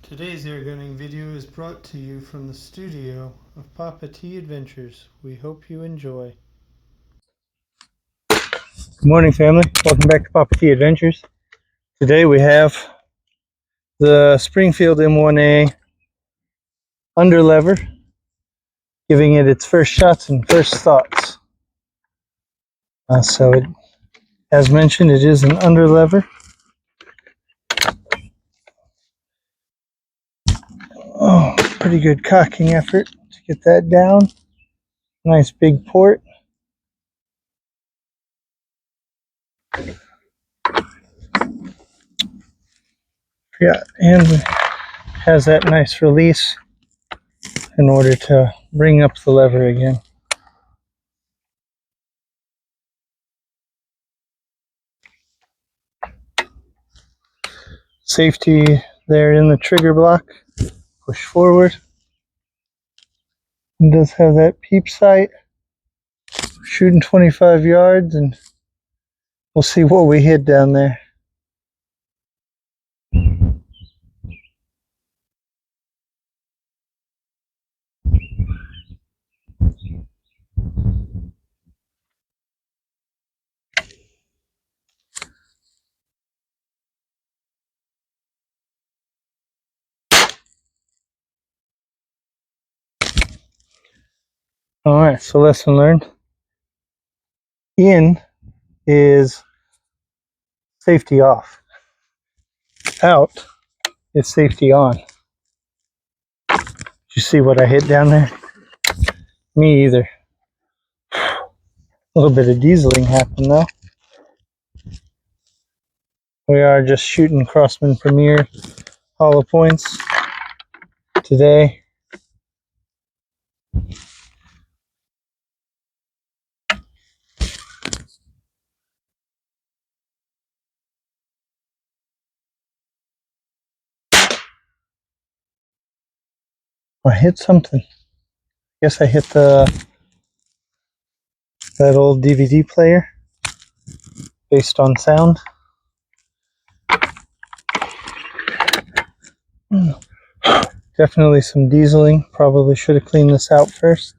Today's air gunning video is brought to you from the studio of Papa T Adventures. We hope you enjoy. Good morning, family. Welcome back to Papa T Adventures. Today we have the Springfield M1A Underlever, giving it its first shots and first thoughts. As mentioned, it is an underlever. Oh, pretty good cocking effort to get that down. Nice big port. Yeah, and has that nice release in order to bring up the lever again. Safety there in the trigger block. Push forward. It does have that peep sight. Shooting 25 yards, and we'll see what we hit down there. Alright, so lesson learned. In is safety off. Out is safety on. Did you see what I hit down there? Me either. A little bit of dieseling happened though. We are just shooting Crossman Premier hollow points today. I hit something. Guess I hit that old DVD player based on sound. Definitely some dieseling. Probably should have cleaned this out first.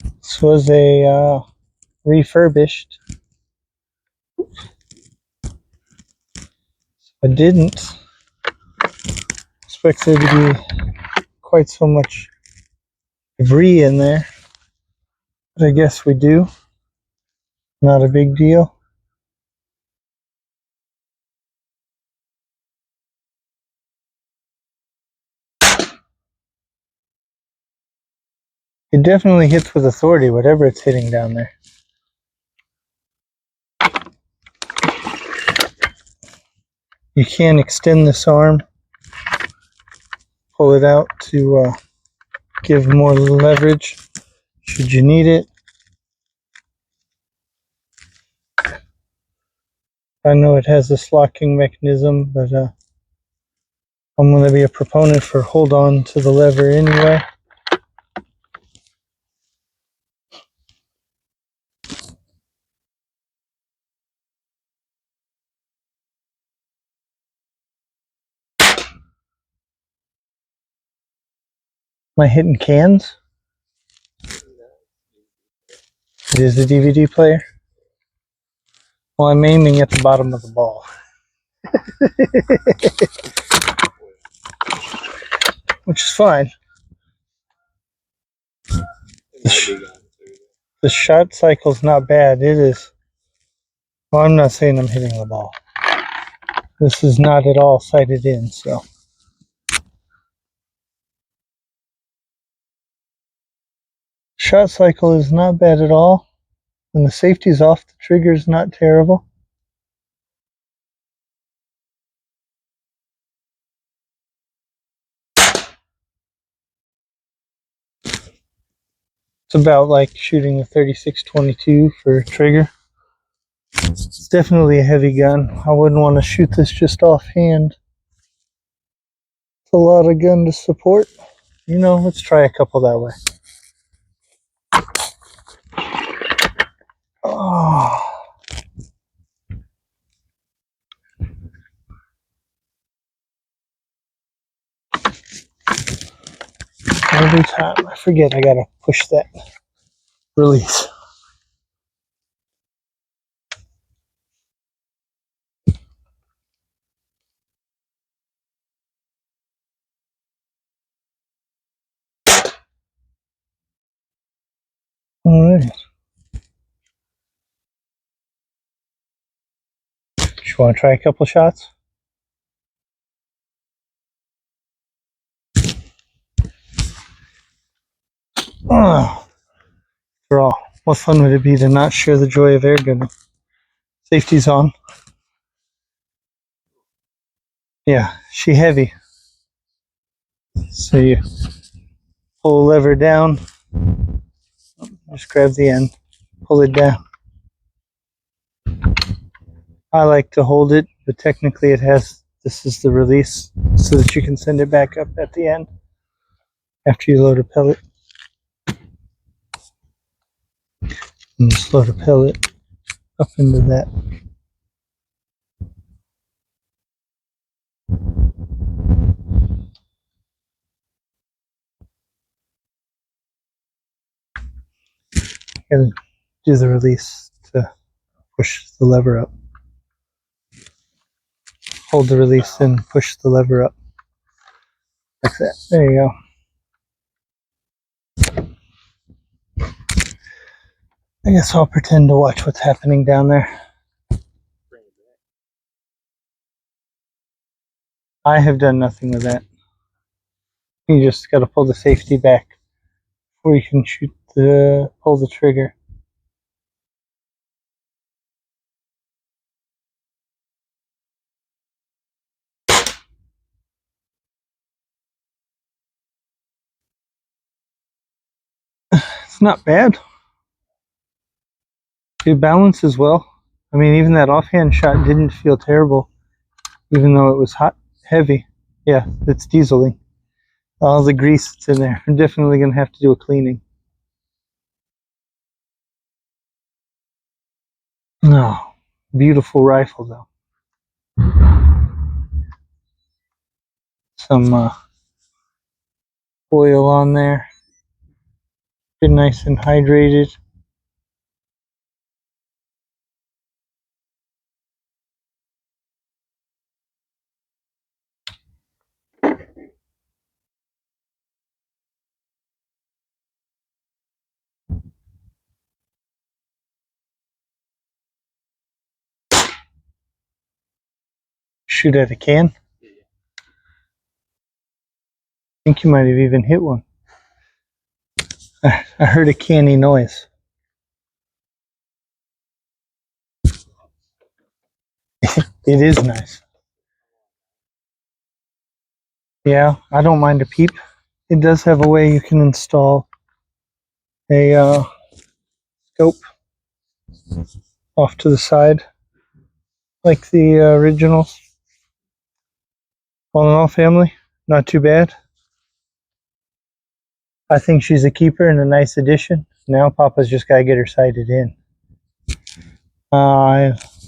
This was a refurbished. I didn't expect there to be quite so much debris in there, but I guess we do. Not a big deal. It definitely hits with authority, whatever it's hitting down there. You can extend this arm, pull it out to give more leverage should you need it. I know it has this locking mechanism, but I'm going to be a proponent for hold on to the lever anyway. Am I hitting cans? It is the DVD player. Well, I'm aiming at the bottom of the ball. Which is fine. The shot cycle's not bad. It is. Well, I'm not saying I'm hitting the ball. This is not at all sighted in, so. Shot cycle is not bad at all. When the safety's off, the trigger's not terrible. It's about like shooting a 36-22 for trigger. It's definitely a heavy gun. I wouldn't want to shoot this just offhand. It's a lot of gun to support. You know, let's try a couple that way. Oh. Every time I forget, I gotta push that release. All right. You want to try a couple shots? Oh, for all. What fun would it be to not share the joy of air gunning? Safety's on. Yeah, she heavy. So you pull the lever down, just grab the end, pull it down. I like to hold it, but technically it has, this is the release so that you can send it back up at the end after you load a pellet. And just load a pellet up into that. And do the release to push the lever up. Hold the release and push the lever up. Like that. There you go. I guess I'll pretend to watch what's happening down there. I have done nothing with that. You just got to pull the safety back before you can pull the trigger. It's not bad. It balances well. I mean, even that offhand shot didn't feel terrible, even though it was hot, heavy. Yeah, it's dieseling. All the grease that's in there. I'm definitely going to have to do a cleaning. No, beautiful rifle though. Some oil on there. Been nice and hydrated. Shoot at a can. I think you might have even hit one. I heard a canny noise. It is nice. Yeah, I don't mind a peep. It does have a way you can install a scope off to the side, like the originals. All in all, family, not too bad. I think she's a keeper and a nice addition. Now Papa's just got to get her sighted in.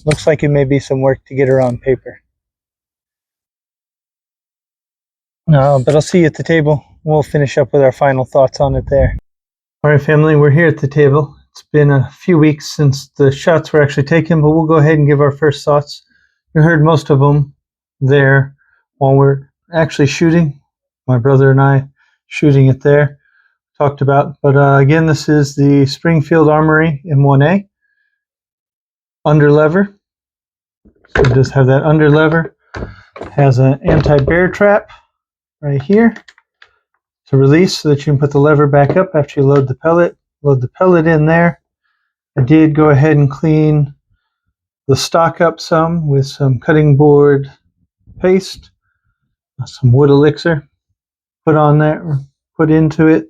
Looks like it may be some work to get her on paper. But I'll see you at the table. We'll finish up with our final thoughts on it there. All right, family, we're here at the table. It's been a few weeks since the shots were actually taken, but we'll go ahead and give our first thoughts. You heard most of them there while we're actually shooting. My brother and I shooting it there. Talked about, but again, this is the Springfield Armory M1A Underlever. So it does have that underlever. Has an anti-bear trap right here to release so that you can put the lever back up after you load the pellet. Load the pellet in there. I did go ahead and clean the stock up some with some cutting board paste, some wood elixir, put on there, put into it.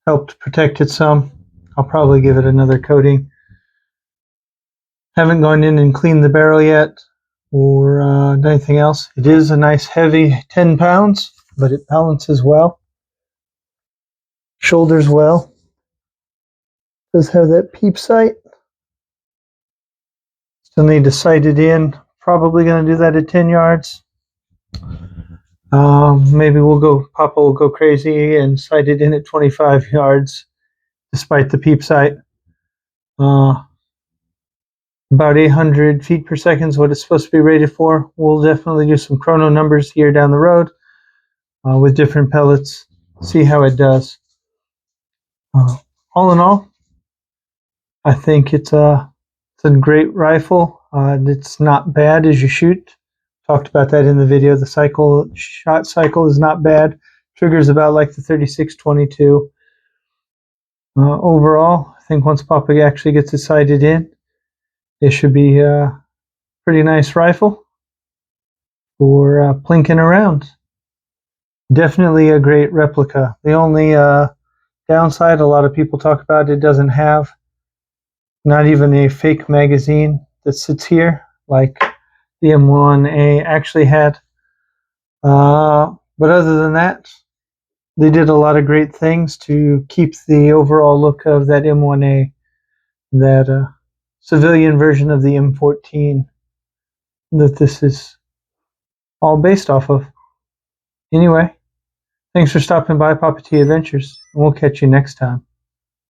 Helped protect it some. I'll probably give it another coating. Haven't gone in and cleaned the barrel yet or done anything else. It is a nice heavy 10 pounds, but it balances well. Shoulders well. Does have that peep sight. Still need to sight it in. Probably going to do that at 10 yards. Maybe Papa will go crazy and sight it in at 25 yards, despite the peep sight. About 800 feet per second is what it's supposed to be rated for. We'll definitely do some chrono numbers here down the road with different pellets, see how it does. All in all, I think it's a great rifle. It's not bad as you shoot. Talked about that in the video. The shot cycle is not bad. Trigger's about like the 36-22. Overall, I think once Papa actually gets it sighted in, it should be a pretty nice rifle for plinking around. Definitely a great replica. The only downside a lot of people talk about, it doesn't have not even a fake magazine that sits here like the M1A actually had. But other than that, they did a lot of great things to keep the overall look of that M1A, that civilian version of the M14 that this is all based off of. Anyway, thanks for stopping by Papa T Adventures, and we'll catch you next time.